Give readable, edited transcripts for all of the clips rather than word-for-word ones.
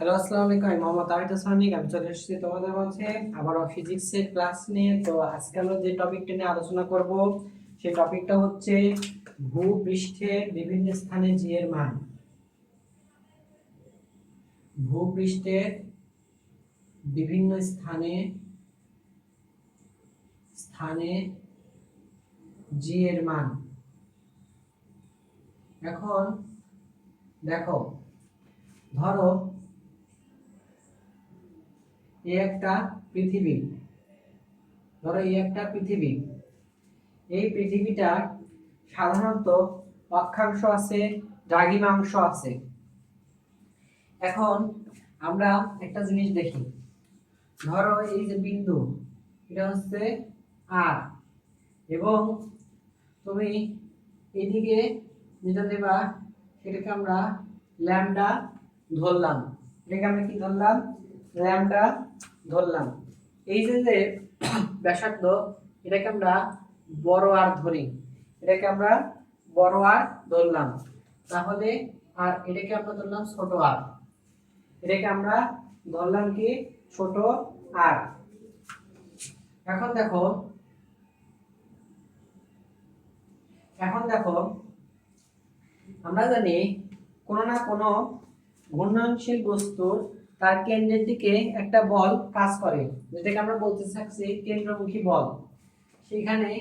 Hello, আসসালামু আলাইকুম। আমি মোহাম্মদ আরিফ হাসানিক। আমি চলে এসেছি তোমাদের মাঝে আবারও ফিজিক্সের ক্লাস নিয়ে। তো আজকে আমরা যে টপিকটা নিয়ে আলোচনা করব সেই টপিকটা হচ্ছে ভূপৃষ্ঠের বিভিন্ন স্থানে জি এর মান। ভূপৃষ্ঠের বিভিন্ন স্থানে জি এর মান। এখন দেখো, ধরো এই একটা পৃথিবী, এই পৃথিবীটা সাধারণত অক্ষাংশ আছে, দ্রাঘিমাংশ আছে। এখন আমরা একটা জিনিস দেখি, ধরো এই যে বিন্দু, এটা হচ্ছে আর, এবং তুমি এদিকে যেটা দেবা সেটাকে আমরা ল্যামডা ধরলাম। এটাকে আমরা কি ধরলাম? ল্যামডা ধরলাম। এই যে যে ব্যাসার্ধ, এটাকে আমরা বড় আর ধরি, ধরলাম। তাহলে আর এটাকে আমরা ধরলাম ছোট আর, এটাকে আমরা ধরলাম কি ছোট আর। এখন দেখো আমরা জানি কোনো না কোনো ঘূর্ণনশীল বস্তুর তার কেন্দ্রের দিকে একটা বল কাজ করে, যেটাকে আমরা বলতে চাচ্ছি কেন্দ্রমুখী বল। সেখানে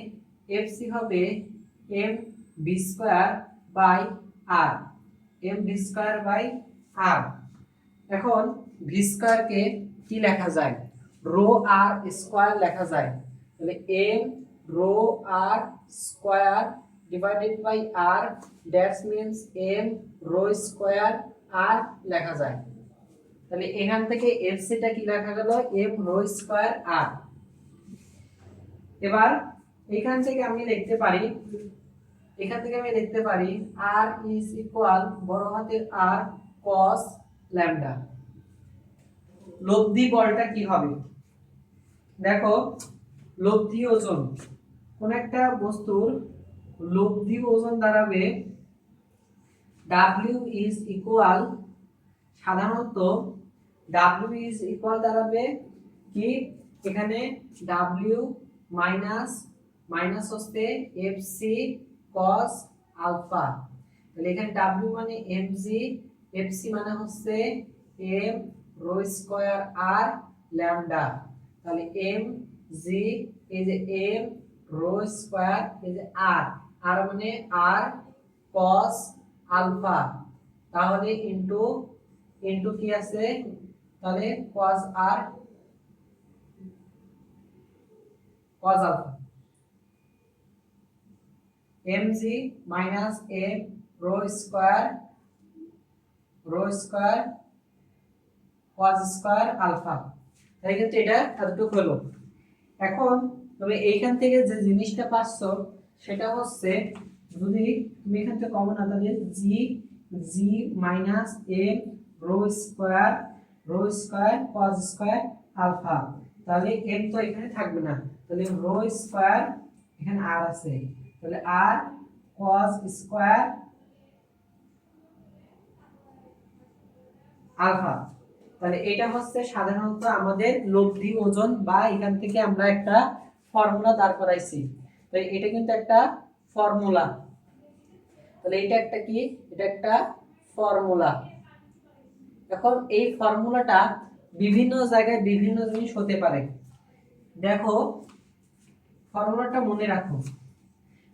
Fc হবে m v square by r, এখন ভি স্কয়ারকে কি লেখা যায়? রো আর স্কয়ার লেখা যায়। তাহলে m rho r square divided by r, that's means m rho square r লেখা যায়। তাহলে এখান থেকে fc টা কি লেখা গেল? m rho square r। এবার এখান থেকে আমি লিখতে পারি r ইজ ইকুয়াল বড় হাতের r cos ল্যামডা। লব্ধি বলটা কি হবে? দেখো, লব্ধি ওজন, কোন একটা বস্তুর লব্ধি ওজন দাঁড়াবে W ইজ ইকুয়াল, সাধারণত W ইজ ইকুয়াল দাঁড়াবে কি, এখানে W মাইনাস হচ্ছে FC cos আলফা। তাহলে এখানে W মানে mg, FC মানে হচ্ছে m rho square r lambda. তাহলে mg এই যে m রো স্কয়ার এই যে r মানে r cos আলফা। তাহলে ইনটু কি আছে? তাহলে cos r cos alpha, mg minus m rho square cos square alpha. তাই কিন্তু এটা এতটুকু হলো। এখন তুমি এইখান থেকে যে জিনিসটা পাচ্ছো সেটা হচ্ছে, যদি তুমি এখান থেকে কমন না, তাহলে g minus m rho square cos square alpha. তাহলে m তো এখানে থাকবে না, তাহলে রো স্কয়ার, এখানে r আছে, তাহলে r cos স্কয়ার আলফা। তাহলে এটা হচ্ছে সাধারণত আমাদের লব্ধি ওজন, বা এখান থেকে আমরা একটা ফর্মুলা দাঁড় করাইছি। তাই এটা কিন্তু একটা ফর্মুলা। তাহলে এটা একটা কি? এটা একটা ফর্মুলা। এখন এই ফর্মুলাটা বিভিন্ন জায়গায় বিভিন্ন জিনিস হতে পারে। দেখো, ফর্মুলাটা মনে রাখো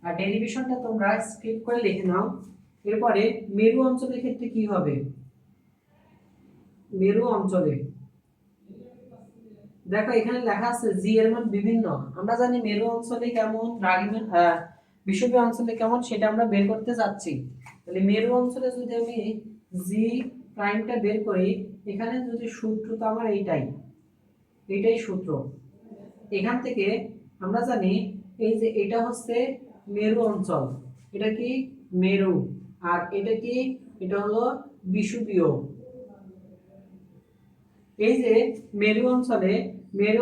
আর ডেরিভেশনটা তোমরা স্ক্রিপ্ট করে লিখে নাও। এরপরে মেরু অঞ্চলের ক্ষেত্রে কি হবে? মেরু অঞ্চলে দেখো, এখানে লেখা আছে জি এর মান বিভিন্ন। আমরা জানি মেরু অঞ্চলে কেমন, বিষুবীয় অঞ্চলে কেমন, সেটা আমরা বের করতে যাচ্ছি। তাহলে মেরু অঞ্চলে যদি আমি জি প্রাইমটা বের করি, এখানে যদি সূত্র তো আমার এইটাই সূত্র। এখান থেকে আমরা জানি এই যে এটা হচ্ছে মেরু অঞ্চল, এটা কি মেরু, আর এটা কি, এটা হলো বিষুবীয়। এই যে মেরু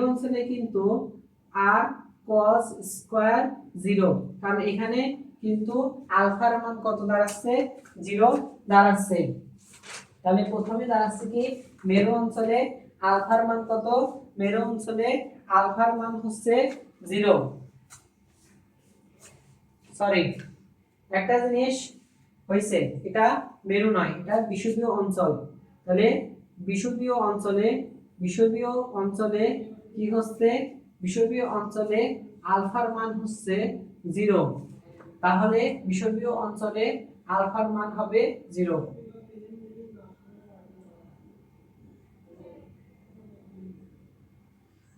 অঞ্চলে কিন্তু r cos স্কয়ার 0, কারণ এখানে কিন্তু আলফার মান কত দাঁড়াচ্ছে? 0 দাঁড়াচ্ছে। তাহলে প্রথমে দাঁড়াচ্ছে কি মেরু অঞ্চলে আলফার মান কত? মেরু অঞ্চলে আলফার মান হচ্ছে 0। সরি, একটা জিনিস হইছে, এটা মেরু নয়, এটা বিষুবীয় অঞ্চল। তাহলে বিষুবীয় অঞ্চলে কি হচ্ছে? বিষুবীয় অঞ্চলে আলফার মান হচ্ছে 0। তাহলে বিষুবীয় অঞ্চলে আলফার মান হবে 0।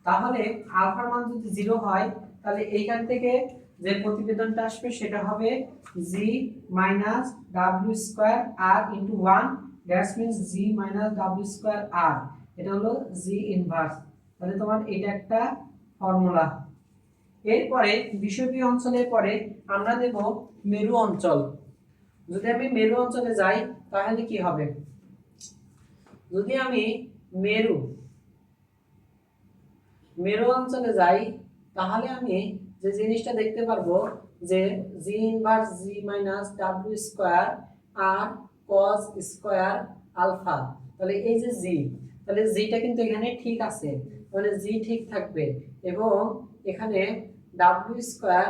তাহলে আলফার মান যদি 0 হয়, তাহলে এইখান থেকে যে প্রতিবেদনটা আসবে সেটা হবে g minus w square r into 1, that's means g minus w square r, এটা হলো g ইনভার্স। তাহলে তোমার এটা একটা ফর্মুলা। এরপরে বিষুবীয় অঞ্চলের পরে আমরা দেব মেরু অঞ্চল। যদি আমি মেরু অঞ্চলে যাই তাহলে কি হবে? যদি আমি মেরু অঞ্চলে যাই তাহলে আমি যে জিনিসটা দেখতে পারবো যে g inverse g minus w square r cos square alpha. তাহলে এই যে g, তাহলে জিটা কিন্তু এখানে ঠিক আছে, মানে g ঠিক থাকবে। এবং এখানে w square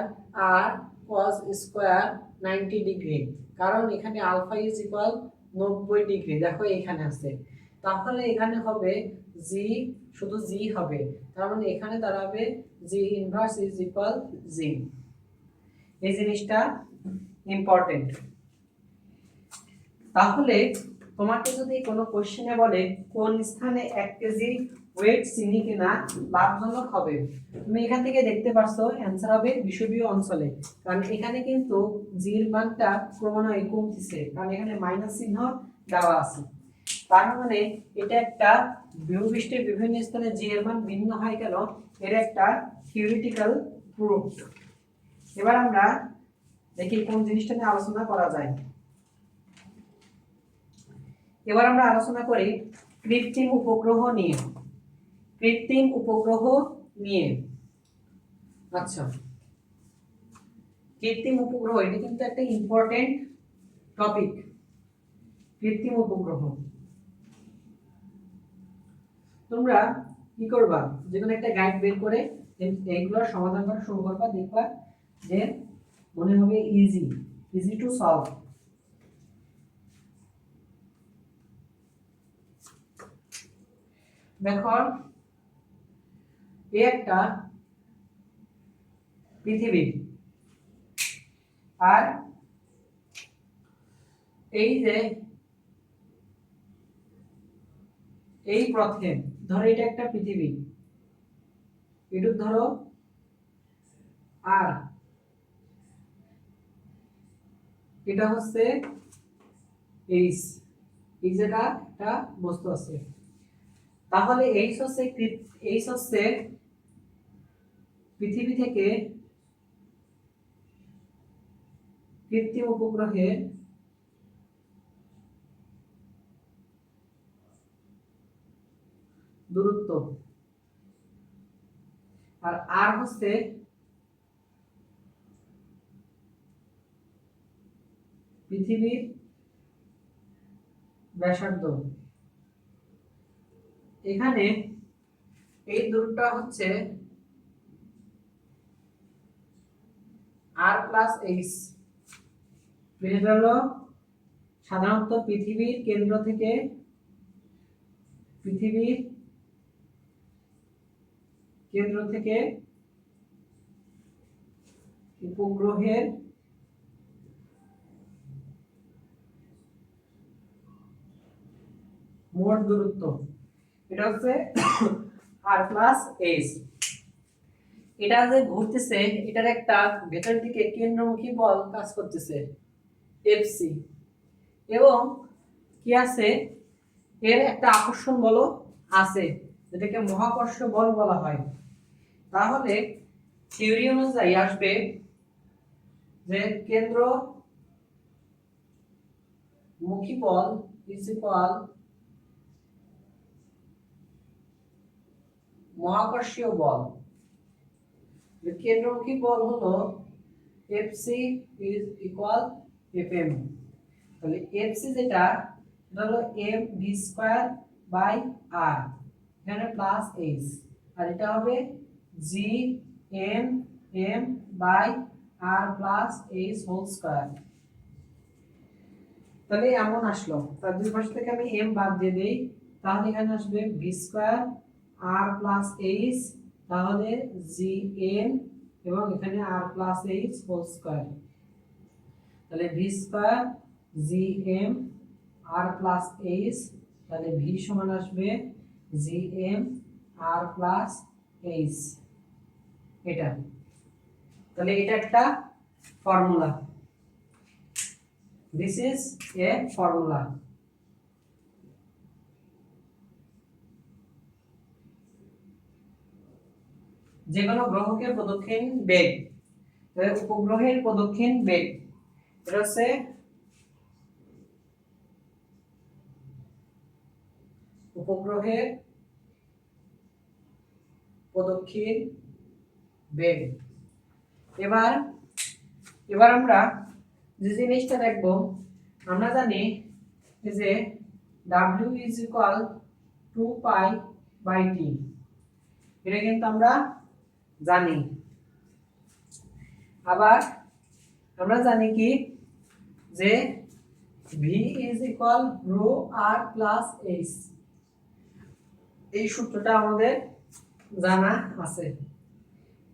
r cos square 90 degree, কারণ এখানে আলফা ইজ ইকুয়াল 90 ডিগ্রি, দেখো এখানে আছে। তাহলে এখানে হবে g, শুধু g হবে, তার মানে এখানে দাঁড়াবে g inverse is equal g। এই জিনিসটা ইম্পর্টেন্ট। তাহলে তোমাকে যদি কোনো কোশ্চেনে বলে কোন স্থানে 1 কেজি ওয়েট চিনি কেনা লাভজনক হবে, তুমি এখান থেকে দেখতে পারছো অ্যানসার হবে বিষুবীয় অঞ্চলে, কারণ এখানে কিন্তু জির মানটা ক্রমান্বয়ে কমতেছে, কারণ এখানে মাইনাস চিহ্ন দেওয়া আছে। তার মানে এটা একটা ভূপৃষ্ঠের বিভিন্ন স্থানে জি এর মান ভিন্ন হয় কেন, এর একটা থিওরিটিক্যাল প্রুফ। এবার আমরা দেখি কোন জিনিসটা নিয়ে আলোচনা করা যায়। এবার আমরা আলোচনা করি কৃত্রিম উপগ্রহ নিয়ে। আচ্ছা, কৃত্রিম উপগ্রহ এটা কিন্তু একটা ইম্পর্টেন্ট টপিক। কৃত্রিম উপগ্রহ তোমরা কি করবা, যে কোনো একটা গাইড বের করে এইগুলোর সমাধান করা শুরু করবা, দেখবা যে মনে হবে ইজি টু সলভ। দেখো এই একটা পৃথিবী, আর এই যে এই পথে ধরো এটা একটা পৃথিবী, এটা ধরো আর এটা হচ্ছে এইচ, এই জায়গা একটা বস্তু আছে। তাহলে এইচ হচ্ছে পৃথিবী থেকে কৃত্রিম উপগ্রহের দূরত্ব, আর আর হচ্ছে পৃথিবীর ব্যাসার্ধ। এখানে এই দূরত্বটা হচ্ছে আর প্লাস এইচ। এটা হলো সাধারণত পৃথিবীর কেন্দ্র থেকে উপগ্রহের মোট দূরত্ব, এটা হচ্ছে আর প্লাস এইচ। এটা যে ঘুরতেছে এটার একটা ভেতর দিকে কেন্দ্রমুখী বল কাজ করতেছে এফসি, এবং কি আছে, এর একটা আকর্ষণ বল আছে যেটাকে মহাকর্ষ বল বলা হয়। তাহলে থিওরি অনুযায়ী আসবে যে কেন্দ্রমুখী বল ইজ ইকুয়াল মহাকর্ষীয় বল। কেন্দ্রমুখী বল হলো এফসি ইজ ইকুয়াল এফএম। তাহলে এফসি যেটা, এটা হলো M V square by R, এখানে প্লাস এইচ, আর এটা হবে G M M by R plus H whole square. তাহলে এমন আসলো, তার দুই পাশ থেকে আমি এম বাদ দিয়ে দেই, তাহলে এখানে আসবে ভি স্কয়ার আর প্লাস এইচ, তাহলে জি এম এবং এখানে আর প্লাস এইচ হোল স্কয়ার, তাহলে V square G M R plus h, তাহলে ভি সমান আসবে G M R plus H, এটা। তাহলে এটা একটা formula, this is a formula. যে কোনো গ্রহকে প্রদক্ষিণ বেগ, উপগ্রহের প্রদক্ষিণ বেগ, এটা হচ্ছে উপগ্রহের প্রদক্ষিণ বেগ। এবার এবার আমরা যে জিনিসটা দেখব, আমরা জানি যে w is equal 2 pi by t, এটা কিন্তু আমরা জানি। আবার আমরা জানি কি যে v is equal rho R plus H, এই সূত্রটা আমাদের জানা আছে।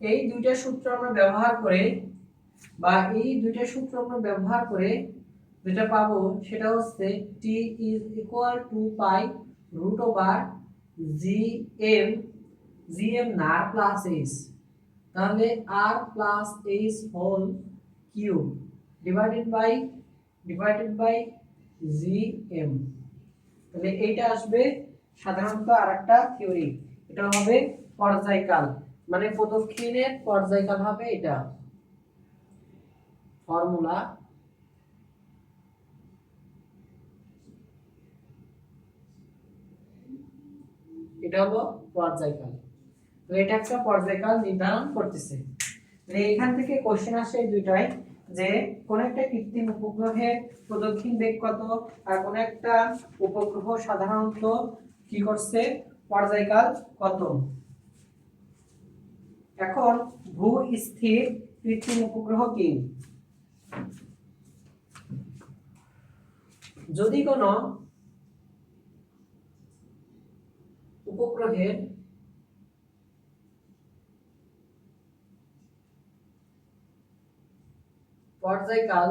এই দুইটা সূত্র আমরা ব্যবহার করে, বা এই দুইটা সূত্র আমরা ব্যবহার করে যেটা পাবো সেটা হচ্ছে t is equal to pi root over gm, gm না আর প্লাস এইচ, তাহলে R plus H whole cube divided by gm। তাহলে এইটা আসবে সাধারণত আরেকটা থিওরি, এটা হবে পর্যায়কাল, মানে প্রদক্ষিণের পর্যায়কাল হবে এটা, ফর্মুলা। এটা হলো পর্যায়কাল, তো এটা একটা পর্যায়কাল নির্ধারণ করতেছে। মানে এখান থেকে কোশ্চেন আসে এই দুইটাই, যে কোন একটা কৃত্রিম উপগ্রহের প্রদক্ষিণ বেগ কত, আর কোন একটা উপগ্রহ সাধারণত কি করছে, পর্যায়কাল কত। এখন ভূ স্থির কৃত্রিম উপগ্রহ কি, যদি কোন উপগ্রহের পর্যায়কাল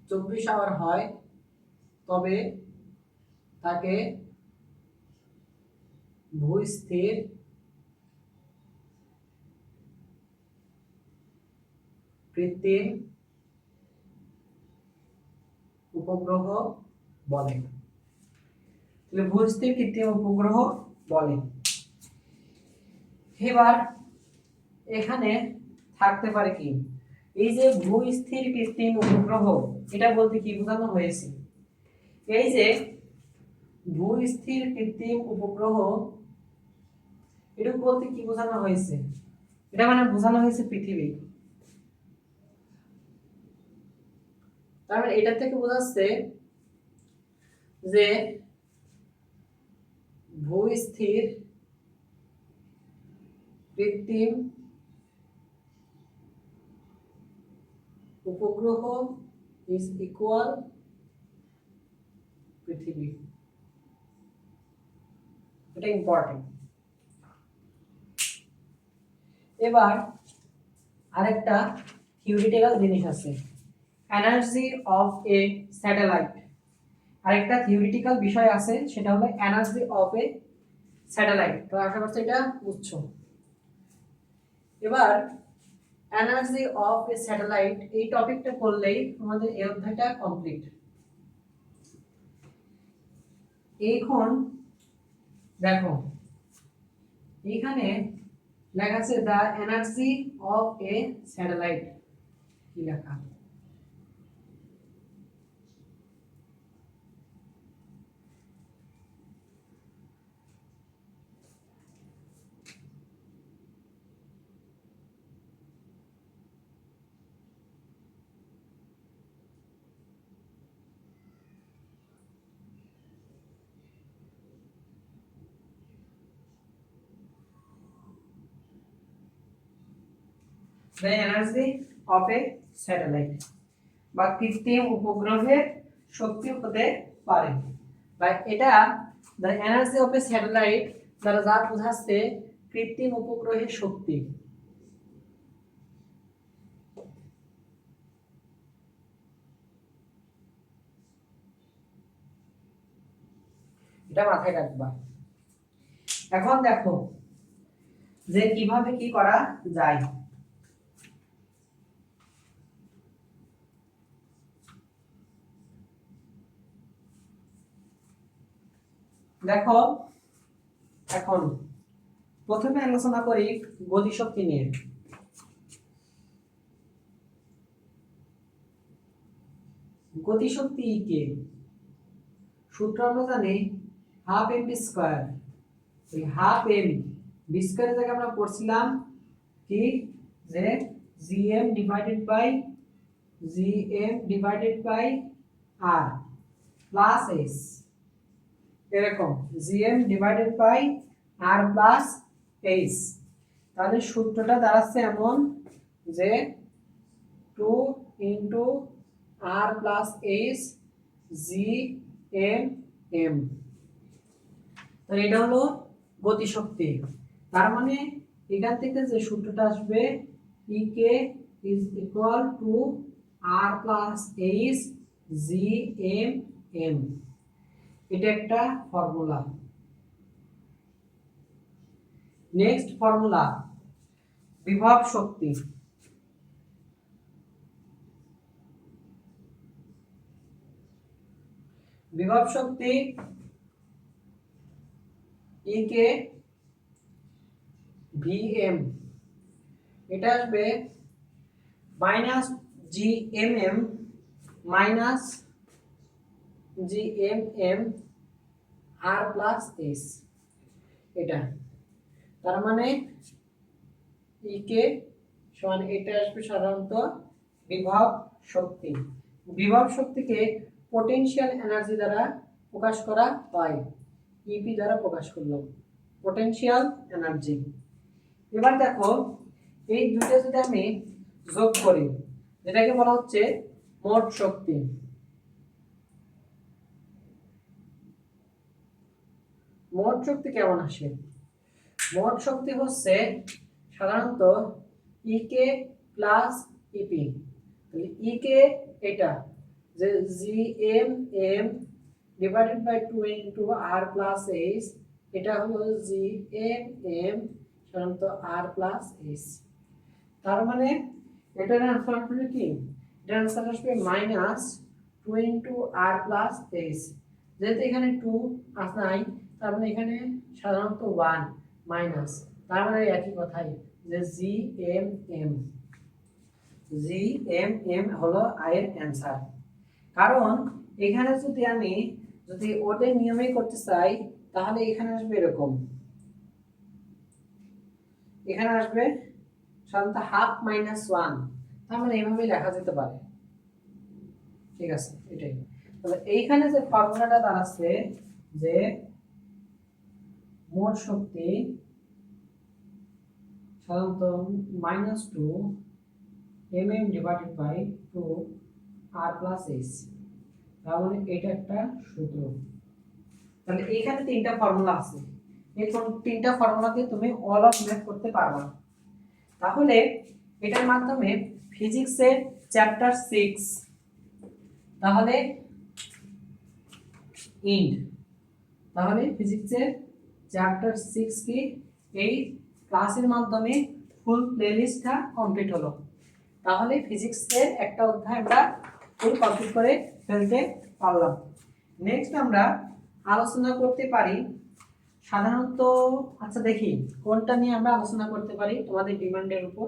24 আওয়ার হয়, তবে তাকে ভূস্থির কৃত্রিম উপগ্রহ বলে। তাহলে ভূস্থির কৃত্রিম উপগ্রহ বলে। এবার এখানে থাকতে পারে কি, এই যে ভূস্থির কৃত্রিম উপগ্রহ, এটা বলতে কি বোঝানো হয়েছে, এই যে ভূস্থির কৃত্রিম উপগ্রহ, এটা বলতে কি বোঝানো হয়েছে, এটা মানে বোঝানো হয়েছে পৃথিবী। তার মানে এটা থেকে বোঝাচ্ছে যে ভূস্থির কৃত্রিম উপগ্রহ ইজ ইকুয়াল পৃথিবী, এটা ইম্পর্টেন্ট। এবার আরেকটা থিওরিটিক্যাল জিনিস আছে, এনার্জি অফ এ স্যাটেলাইট, আরেকটা থিওরিটিক্যাল বিষয় আছে, সেটা হলো এনার্জি অফ এ স্যাটেলাইট। তো আশা করছি এটা বুঝছো। এবার এনার্জি অফ এ স্যাটেলাইট এই টপিকটা করলেই আমাদের এই অধ্যায়টা কমপ্লিট। এখন দেখো এখানে লেখা আছে the energy of A satellite, কি লেখা, the energy of A satellite, বা কৃত্রিম উপগ্রহের শক্তি হতে পারে। বা এটা the energy of A satellite দ্বারা যা বোঝাচ্ছে কৃত্রিম উপগ্রহের শক্তি। এটা মাথায় রাখবা। এখন দেখো যে কিভাবে কি করা যায়। দেখো এখন প্রথমে আলোচনা করি গতিশক্তি নিয়ে। গতিশক্তি কে সূত্র আমরা জানি হাফ এম ভি স্কয়ার। এই হাফ এম ভি স্কয়ারের জায়গায় আমরা পড়ছিলাম কি যে GM divided by R plus s, এরকম GM divided by R plus h. তাহলে সূত্রটা দাঁড়াচ্ছে এমন যে 2 into R plus h g M m. তাহলে এটা হলো গতিশক্তি। তার মানে এখান থেকে যে সূত্রটা আসবে E K is equal to R plus h g M m. এটা একটা ফর্মুলা। নেক্সট ফর্মুলা বিভব শক্তি। বিভব শক্তি ই কে ভিএম, এটা আসবে minus g M m minus g M m R plus s. এটা তার মানে ই কে সমান এটা আসবে সাধারণত বিভব শক্তি। বিভব শক্তিকে পোটেনশিয়াল এনার্জি দ্বারা প্রকাশ করা হয়। ইপি দ্বারা প্রকাশ করলাম পোটেনশিয়াল এনার্জি। এবার দেখো এই দুটো যদি আমি যোগ করি, যেটাকে বলা হচ্ছে মোট শক্তি। মোট শক্তি কেমন আসে? মোট শক্তি হচ্ছে সাধারণত ইকে প্লাস ইপি। তাহলে ইকে এটা যে G M M divided by 2 into R plus H, এটা হলো জি এম এম সাধারণত আর প্লাস এইচ। তার মানে এটার আনসার আসবে কি? এটার আনসার আসবে minus 2 into R plus H. যেহেতু এখানে 2 আছে নাই, তার মানে এখানে সাধারণত 1 মাইনাস, তার মানে একই কথাই যে জি এম এম হলো এর অ্যান্সার। কারণ এখানে যদি ওদের নিয়মে করতে চাই তাহলে এখানে আসবে এরকম, এখানে আসবে সাধারণত হাফ মাইনাস 1, তার মানে এইভাবে লেখা যেতে পারে। ঠিক আছে, এটাই। তাহলে এইখানে যে ফর্মুলাটা দাঁড়াচ্ছে যে মোট শক্তি সাধারণত -2 mm divided by 2 R plus H, তার মানে এটা একটা সূত্র। তাহলে এইখানে তিনটা ফর্মুলা আছে, এই তিনটা ফর্মুলা দিয়ে তুমি অল অফ ম্যাথ করতে পারবা। তাহলে এটার মাধ্যমে ফিজিক্সের চ্যাপ্টার 6 তাহলে ইন্ড, তাহলে ফিজিক্সের চ্যাপ্টার 6 কি এই ক্লাসের মাধ্যমে ফুল প্লেলিস্টটা কমপ্লিট হলো। তাহলে ফিজিক্সের একটা অধ্যায় আমরা ফুল কমপ্লিট করে ফেলতে পারলাম। নেক্সট আমরা আলোচনা করতে পারি সাধারণত, আচ্ছা দেখি কোনটা নিয়ে আমরা আলোচনা করতে পারি তোমাদের ডিমান্ডের উপর।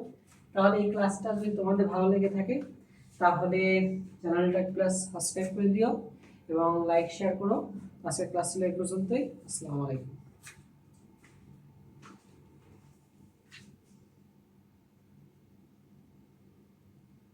তাহলে এই ক্লাসটা যদি তোমাদের ভালো লেগে থাকে তাহলে চ্যানেলটা প্লাস সাবস্ক্রাইব করে দিও এবং লাইক শেয়ার করো। আজকের ক্লাস ছিল এই পর্যন্তই। আসসালামু আলাইকুম।